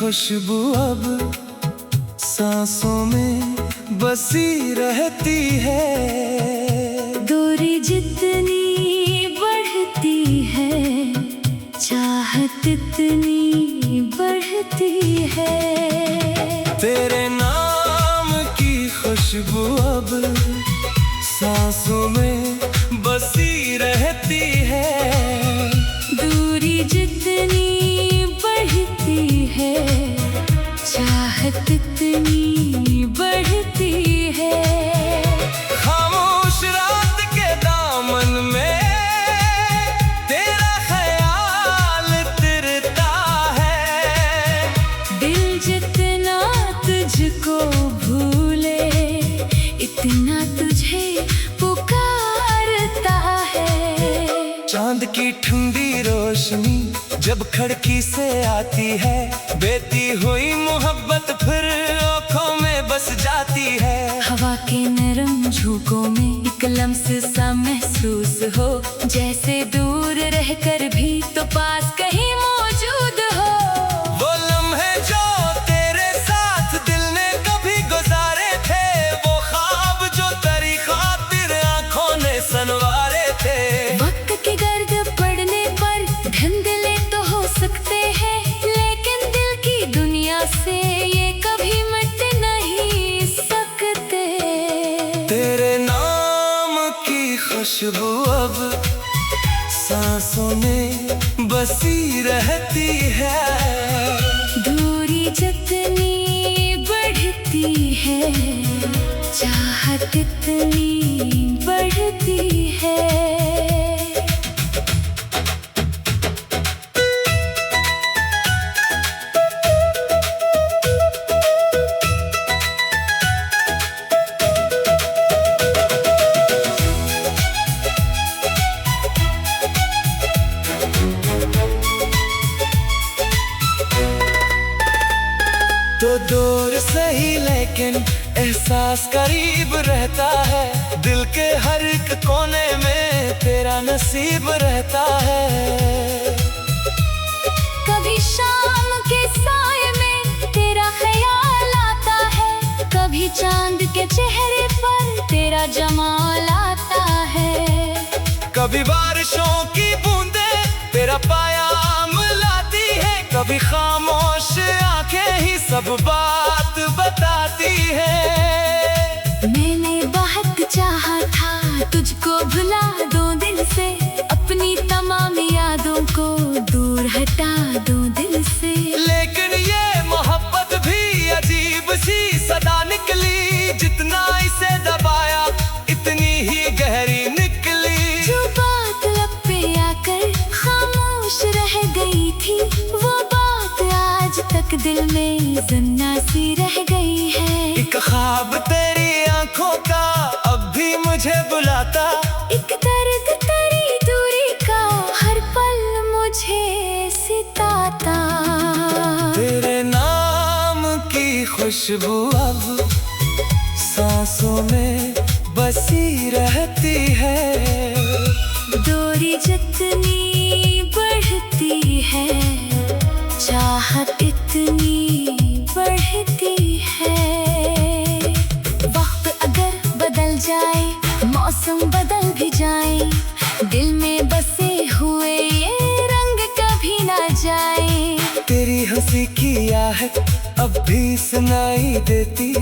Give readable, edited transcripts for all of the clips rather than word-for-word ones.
खुशबू अब सांसों में बसी रहती है। दूरी जितनी बढ़ती है, चाहत इतनी बढ़ती है। तेरे नाम की खुशबू अब सांसों में बसी रहती है। दूरी जितनी बढ़ती है, चाहत इतनी बढ़ती है। खामोश रात के दामन में तेरा ख्याल तिरता है। दिल जितना तुझको भूले, इतना तुझे पुकारता है। चांद की ठंडी रोशनी जब खिड़की से आती है, बहती हुई मोहब्बत फिर आँखों में बस जाती है। हवा के नरम झोंकों में एक लम्स सा महसूस हो, जैसे दूर रहकर भी तो पास कहीं मौजूद हो। वो लम्हे जो तेरे साथ दिल ने कभी गुजारे थे, वो ख्वाब जो तेरी खातिर आँखों ने संवारे थे। वक्त के गर्द पड़ने पर धुंधले तो हो सकते हैं, लेकिन दिल की दुनिया से ये कभी मिट नहीं सकते। तेरे नाम की खुशबू अब सांसों में बसी रहती है। दूरी जितनी बढ़ती है, चाहत इतनी बढ़ती है। तो दूर सही लेकिन एहसास करीब रहता है। दिल के हर एक कोने में तेरा नसीब रहता है। कभी शाम के साए में तेरा ख्याल आता है, कभी चांद के चेहरे पर तेरा जमाल आता है। कभी बारिशों की बूंदे तेरा पायाम लाती है, कभी खामोश आंखें ही सब बात बताती है। मैंने बहुत चाहा था तुझको भुला दूं दिल से, अपनी तमाम यादों को दूर हटा दूं दिल से। लेकिन ये मोहब्बत भी अजीब सी सदा निकली, जितना इसे दबाया इतनी ही गहरी निकली। जो बात लब पे आकर खामोश रह गई थी, वो बात आज तक दिल में जिंदा सी रह गई है। एक ख्वाब तेरी आंखों का अब भी मुझे बुलाता, एक दर्द तेरी दूरी का हर पल मुझे सिताता। तेरे नाम की खुशबू अब सांसों में बसी रहती है। दूरी जितनी बढ़ती है, चाहत इतनी बढ़ती है। वक्त अगर बदल जाए, मौसम बदल भी जाए, दिल में बसे हुए ये रंग कभी ना जाए। तेरी हंसी की आहट अब भी सुनाई देती,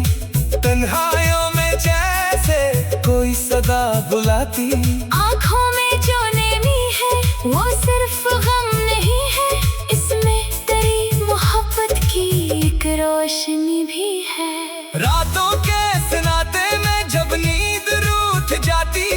तन्हाइयों में जैसे कोई सदा बुलाती। आँखों में जो नेमी है वो सिर्फ गम नहीं है, इसमें तेरी मोहब्बत की एक रोशनी भी है। रातों के सन्नाटे में जब नींद रूठ जाती,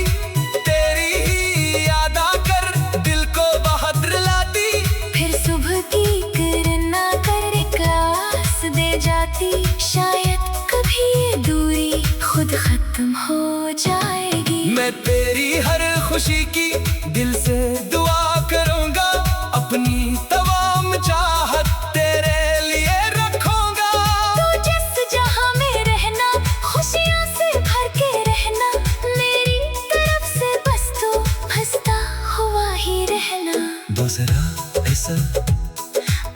तेरी ही याद आकर दिल को बहुत रुलाती। फिर सुबह की किरण आकर एक आस दे जाती, शायद कभी ये दूरी खुद खत्म हो जाएगी। मैं तेरी हर खुशी की दिल से दुआ करूंगा, अपनी तमाम चाहत तेरे लिए रखूंगा। तू जिस जहां में रहना, खुशियों से भर के रहना, मेरी तरफ से बस तू हंसता हुआ ही रहना। वो जरा ऐसा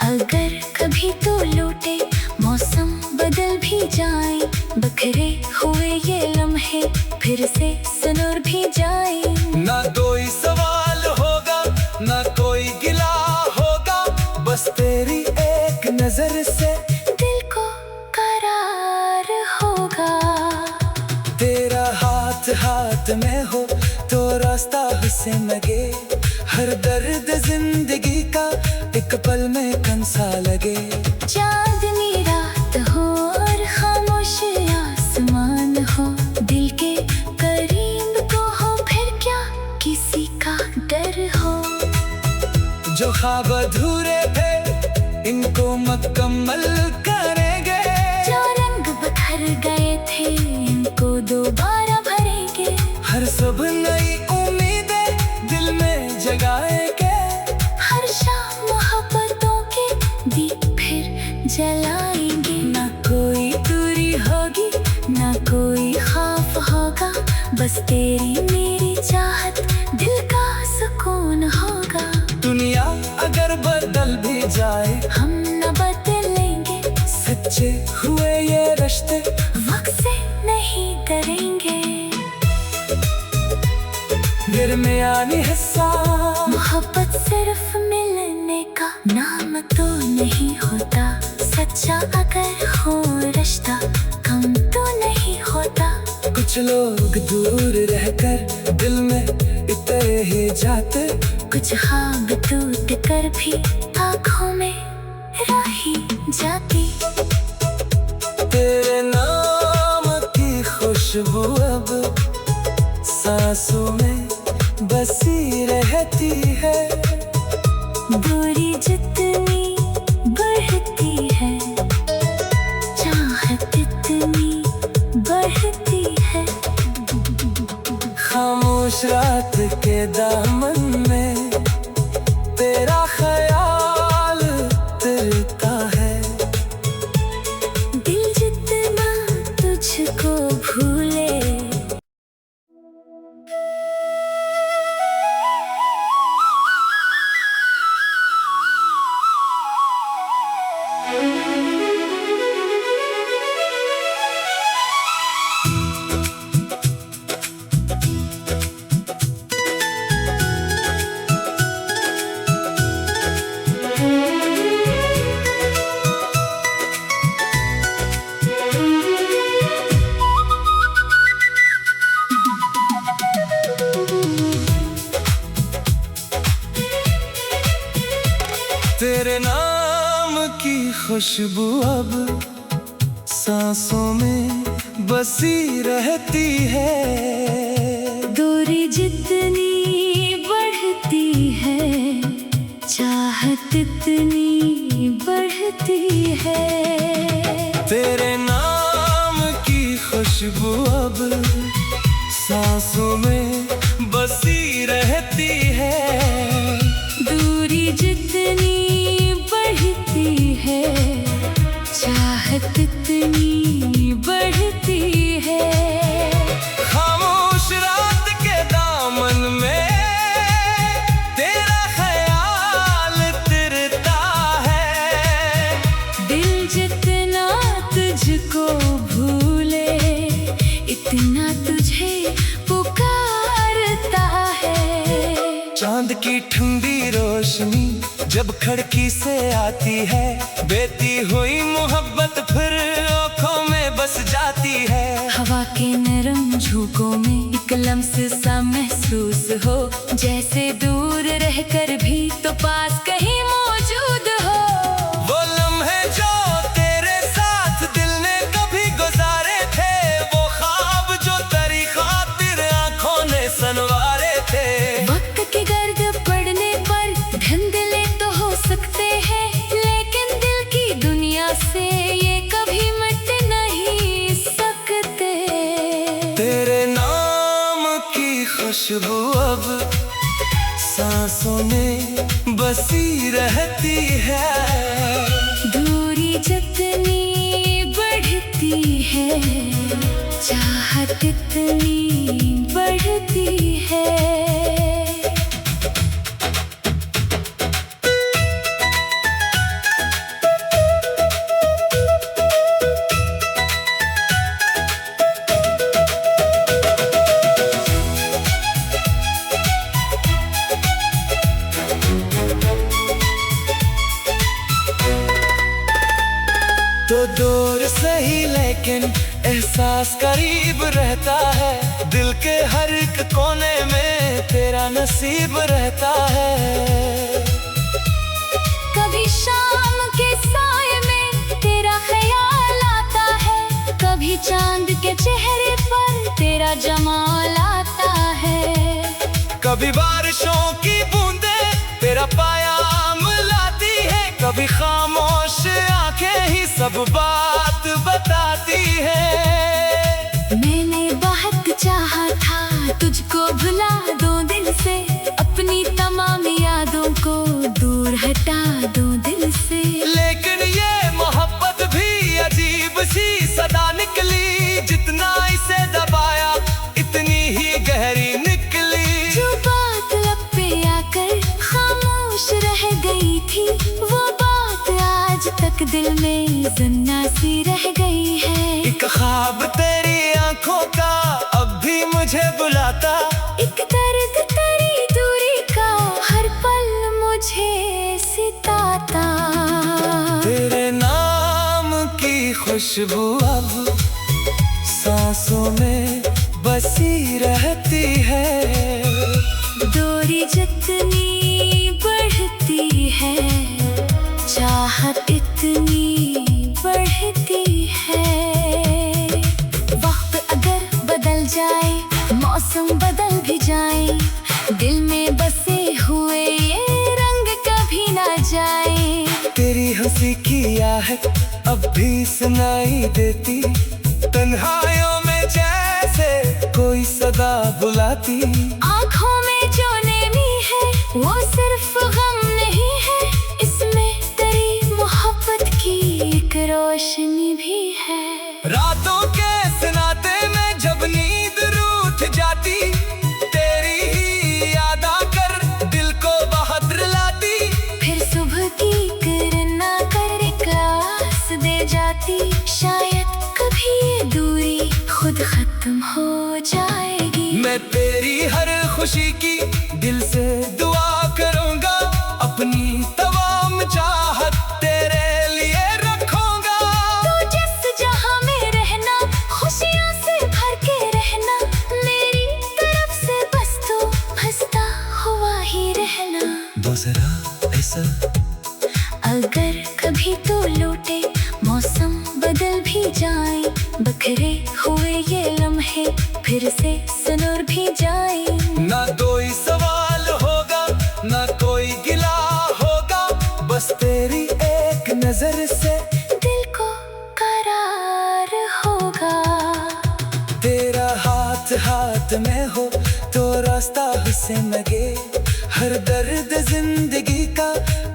अगर कभी तू लौटे से सुनुर भी जाए। ना कोई सवाल होगा ना कोई गिला होगा, बस तेरी एक नजर से दिल को करार होगा। तेरा हाथ हाथ में हो तो रास्ता हुस्न लगे, हर दर्द जिंदगी का एक पल में कंसा लगे। चांदनी रात हो और खामोश आसमान हो, दिल के करीब को हो फिर क्या किसी का डर हो। जो ख्वाब अधूरे थे इनको मुकम्मल करेंगे, जो रंग बिखर गए थे इनको दोबारा भरेंगे। हर सुबह नई उम्मीदें दिल में जगाएंगे, हर शाम मोहब्बतों के दीप फिर जलाएंगे। ना कोई दूरी होगी ना कोई खौफ होगा, बस तेरी मेरी चाहत दिल का सुकून होगा। दुनिया अगर बदल भी जाए हम न बदलेंगे, सच्चे हुए ये रिश्ते वक्त से नहीं डरेंगे। दरमियानी हिस्सा मोहब्बत सिर्फ मिलने का नाम तो नहीं होता, सच्चा अगर हो रिश्ता कम तो नहीं होता। कुछ लोग दूर रहकर दिल में इतने ही जाते, कुछ ख्वाब टूट कर भी आँखों में रही जाती। तेरे नाम की खुशबू अब सांसों में बसी रहती है। दूरी जितनी बढ़ती है चाहत इतनी बढ़ती है। खामोश रात के दामन में तेरा ख्याल तिरता है। दिल जितना तुझको भूले तेरे नाम की खुशबू अब सांसों में बसी रहती है। दूरी जितनी बढ़ती है चाहत इतनी बढ़ती है। तेरे नाम की खुशबू अब सांसों में बसी रहती है। दूरी जितनी बढ़ती है चाहत इतनी बढ़ती है। खामोश रात के दामन में तेरा ख्याल तिरता है। दिल जितना तुझको भूले इतना तुझे पुकारता है। चांद की ठंडी रोशनी जब खिड़की से आती है, बहती हुई मोहब्बत फिर आँखों में बस जाती है। हवा के नरम झोंकों में एक लम्स सा महसूस हो, जैसे दूर रहकर भी तो पास कहीं मौजूद हो। वो लम्हे जो तेरे साथ दिल ने कभी गुजारे थे, वो ख्वाब जो तेरी खातिर आँखों ने सनवारे थे। वक्त की गर्द पड़ने पर धुंधले तो हो सकते हैं, लेकिन दिल की दुनिया से ये कभी मिट नहीं सकते। तेरे नाम की खुशबू अब सांसों में बसी रहती है। दूरी जितनी बढ़ती है चाहत इतनी बढ़ती है। दूर सही लेकिन एहसास करीब रहता है। दिल के हर एक कोने में तेरा नसीब रहता है। कभी शाम के साये में तेरा ख्याल आता है, कभी चांद के चेहरे पर तेरा जमाल आता है। कभी बारिशों की बूंदें तेरा पायाम लाती है, कभी खामोश आंखें ही सब बात बताती है। मैंने बहुत चाहा था तुझको भुला दूं दिल से, अपनी तमाम यादों को दूर हटा दूं दिल से। लेकिन ये मोहब्बत भी अजीब सी सदा निकली, जितना इसे दबाया इतनी ही गहरी निकली। जो बात लब पे आकर खामोश रह गई थी, वो बात आज तक दिल में जिंदा सी रह गई है। एक ख्वाब तेरी आंखों का अब भी मुझे बुलाता, एक दर्द तेरी दूरी का हर पल मुझे सिताता। तेरे नाम की खुशबू अब सांसों में बसी रहती है। दूरी जितनी बढ़ती है, चाहत इतनी बढ़ती है। वक्त अगर बदल जाए, मौसम बदल भी जाए, दिल में बसे हुए ये रंग कभी ना जाए। तेरी हंसी की आहट अब भी सुनाई देती, तन्हाइयों में जैसे कोई सदा बुलाती। आँखों में जो नेमी है वो सिर्फ गम नहीं है, इसमें तेरी मोहब्बत की एक रोशनी भी है। रातों के सन्नाटे में जब नींद रूठ जाती, तेरी ही याद आकर दिल को बहुत रुलाती। फिर सुबह की किरण आकर एक आस दे जाती, शायद कभी ये दूरी खुद खत्म हो जाएगी। मैं तेरी हर खुशी की दिल से दुआ करूंगा, अपनी तमाम चाहत तेरे लिए रखूंगा। तू जिस जहां में रहना, खुशियों से भर के रहना, मेरी तरफ से बस तू हंसता हुआ ही रहना। दो जरा ऐसा अगर कभी तो लौटे, मौसम बदल भी जाए, बखरे हुए ये लम्हे फिर से सुनर भी जाए। ना कोई सवाल होगा, ना कोई गिला होगा, बस तेरी एक नजर से दिल को करार होगा। तेरा हाथ हाथ में हो तो रास्ता हुस्न लगे, हर दर्द जिंदगी का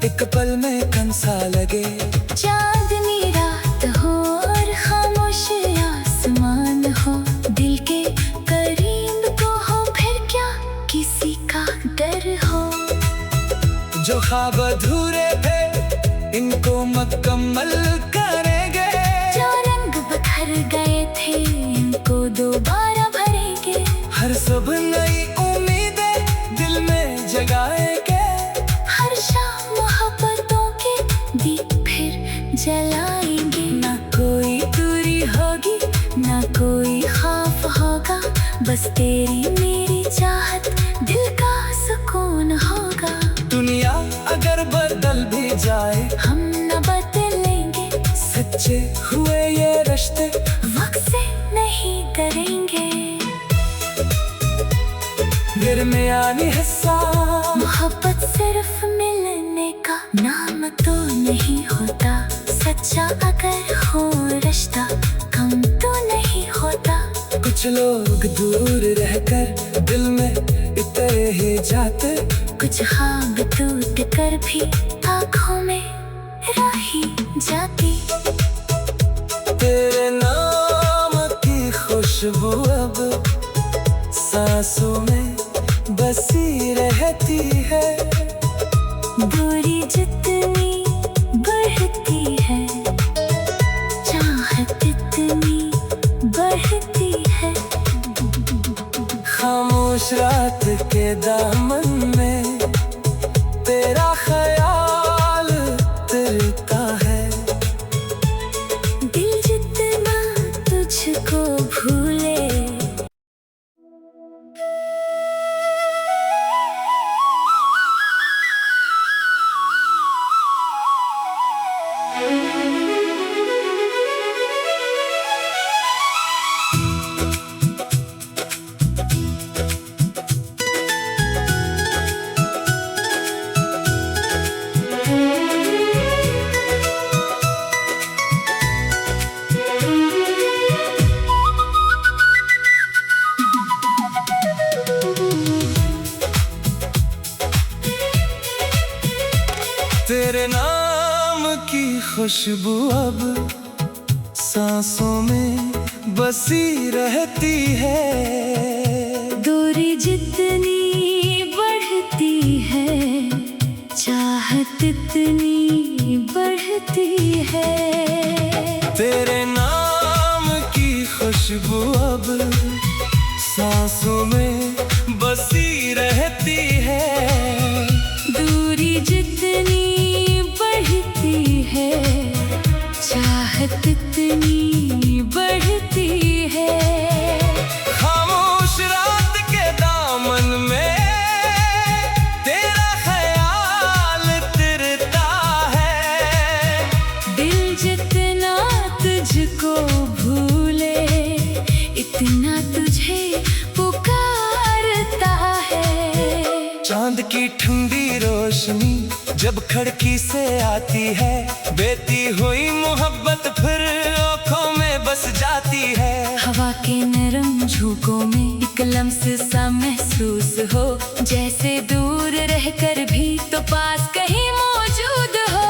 एक पल में कंसा लगे। चांदनी रात हो और खामोश आसमान हो, दिल के करीब को हो, फिर क्या किसी का डर हो। जो ख्वाब अधूरे थे इनको मुकम्मल करेंगे, जो रंग बिखर गए थे इनको दोबारा भरेंगे। हर सुबह नई उम्मीदें दिल में जगाएंगे। हर शाम मोहब्बतों के दीप फिर जलाएंगे। ना कोई दूरी होगी, ना कोई खौफ होगा, बस तेरी मेरी चाहत दिल का सुकून होगा। दुनिया अगर बदल भी जाए, हम न बदलेंगे, सच्चे हुए ये रिश्ते वक्त से नहीं डरेंगे। दिल में आनी हिस्सा, मोहब्बत सिर्फ मिलने का नाम तो नहीं होता, सच्चा अगर हो रिश्ता कम तो नहीं होता। कुछ लोग दूर रहकर दिल में इतरे ही जाते, कुछ ख्वाब टूट कर भी आँखों में राही जाती। तेरे नाम की खुशबू अब सांसों में बसी रहती है। दूरी जितनी बढ़ती है, चाहत इतनी बढ़ती है। खामोश रात के दामन में तेरा ख्याल तिरता है। खुशबू अब सांसों में बसी रहती है। दूरी जितनी बढ़ती है, चाहत इतनी बढ़ती है। तेरे नाम की खुशबू अब सांसों में बसी रहती है। दूरी जितनी बढ़ती है, चाहत इतनी बढ़ती है। खामोश रात के दामन में तेरा ख्याल तिरता है। दिल जितना तुझको भूले, इतना तुझे पुकारता है। चांद की ठंडी रोशनी जब खिड़की से आती है, बहती हुई मोहब्बत फिर आँखों में बस जाती है। हवा के नरम झोंकों में एक लम्स सा महसूस हो, जैसे दूर रहकर भी तो पास कहीं मौजूद हो।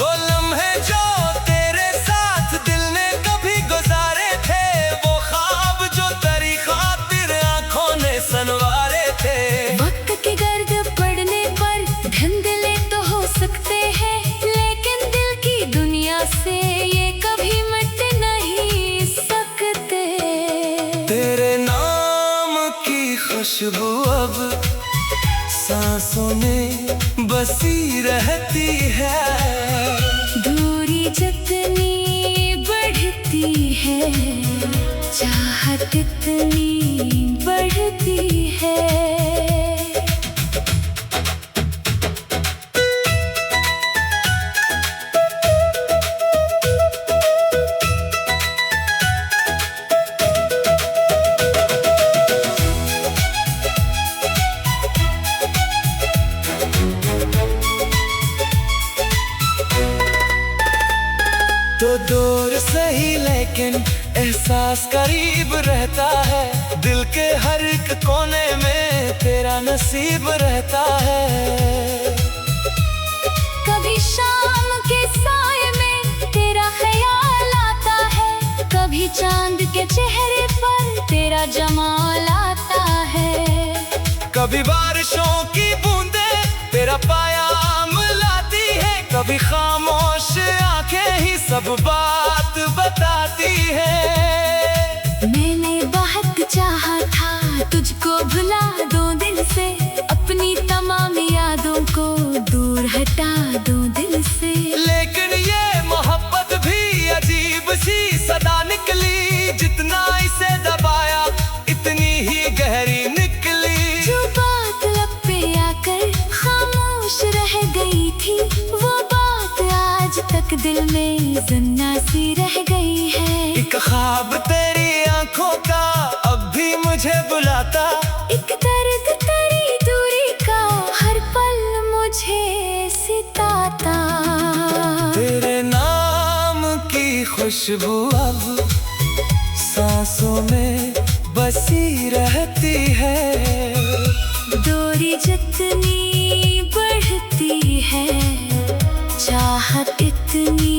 वो लम्हे जो तेरे साथ दिल ने कभी गुजारे थे, वो ख्वाब जो तेरी खातिर आँखों ने सनवारे थे। वक्त के गर्द पड़ने पर धुंधले तो हो सकते हैं, लेकिन दिल की दुनिया से ये कभी मिट नहीं सकते। तेरे नाम की खुशबू अब सांसों में बसी रहती है। दूरी जितनी बढ़ती है, चाहत इतनी बढ़ती है। तो दूर सही लेकिन एहसास करीब रहता है। दिल के हर एक कोने में तेरा नसीब रहता है। कभी शाम के साये में तेरा ख्याल आता है, कभी चांद के चेहरे पर तेरा जमाल आता है। कभी बारिशों की बूंदे तेरा पायाम लाती है, कभी खामोश आंखें ही सब बात बताती है। मैंने बहुत चाहा था तुझको भुला दूं दिल से, अपनी तमाम यादों को दूर हटा दूं दिल से। लेकिन ये मोहब्बत भी अजीब सी सदा निकली, जितना इसे दबाया इतनी ही गहरी निकली। जो बात लब पे आकर खामोश रह गई थी, वो बात आज तक दिल में जिंदा सी रह गई है। एक ख्वाब तेरी आंखों का अब भी मुझे बुलाता, एक दर्द तेरी दूरी का हर पल मुझे सिताता। तेरे नाम की खुशबू अब सांसों में बसी रहती है। दूरी जितनी बढ़ती है, चाहत इतनी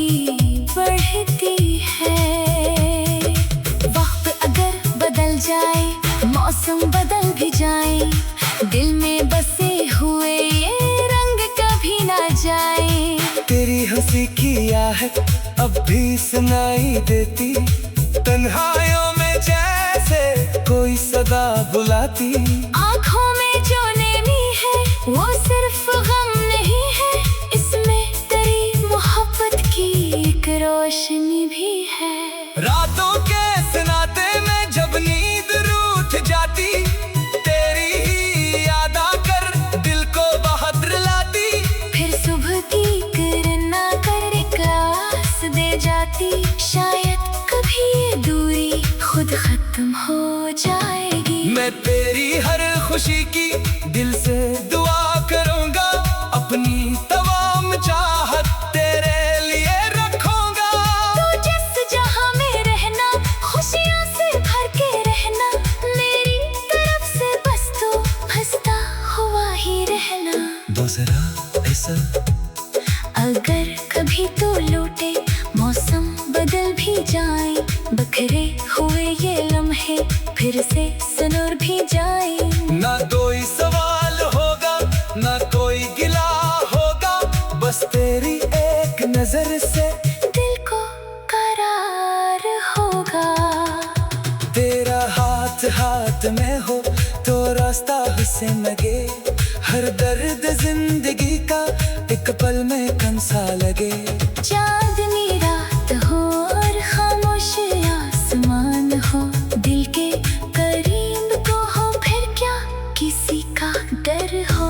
बढ़ती है। वक्त अगर बदल जाए, मौसम बदल भी जाए, दिल में बसे हुए ये रंग कभी ना जाए। तेरी हंसी की आहट अब भी सुनाई देती, तन्हाइयों में जैसे कोई सदा बुलाती। आँखों में जो नेमी है वो सिर्फ गम नहीं है, इसमें तेरी मोहब्बत की एक रोशनी भी है। रातों के सन्नाटे में जब नींद रूठ जाती, तेरी ही याद आकर दिल को बहुत रुलाती। फिर सुबह की किरण आकर एक आस दे जाती, शायद कभी ये दूरी खुद खत्म हो जाएगी। मैं तेरी हर खुशी की दिल से दुआ करूंगा, अपनी तमाम चाहत तेरे लिए रखूंगा। तो जिस जहां में रहना, खुशियों से भर के रहना, मेरी तरफ से बस तो हंसता हुआ ही रहना। दो जरा ऐसा अगर कभी तो लौट प्यासे लगे, हर दर्द जिंदगी का एक पल में कंसा लगे। चांदनी रात हो और खामोश आसमान हो, दिल के करीब तो हो, फिर क्या किसी का डर हो।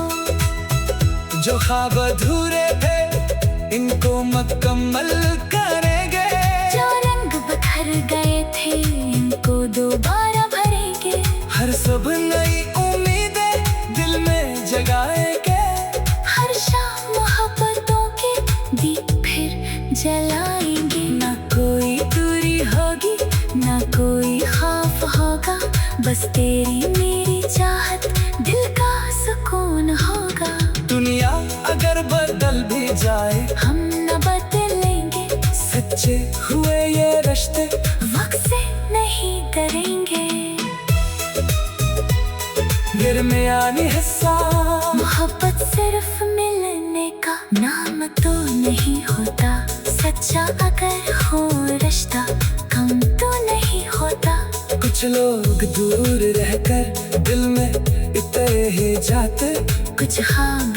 जो ख्वाब अधूरे थे इनको मुकम्मल करेंगे, जो रंग बिखर गए थे इनको दोबारा भरेंगे। हर सुबह नई उम्मीदें दिल में जगाएंगे, हर शाम मोहब्बतों के दीप फिर जलाएंगे। ना कोई दूरी होगी ना कोई खौफ होगा, बस तेरी मेरी चाहत दिल का सुकून होगा। दुनिया अगर बदल भी जाए हम न बदलेंगे, सच्चे हुए ये रिश्ते वक्त से नहीं डरेंगे। दरमियानी हिस्सा मोहब्बत सिर्फ मिलने का नाम तो नहीं होता, सच्चा अगर हो रिश्ता कम तो नहीं होता। कुछ लोग दूर रहकर दिल में इतने ही जाते, कुछ ख्वाब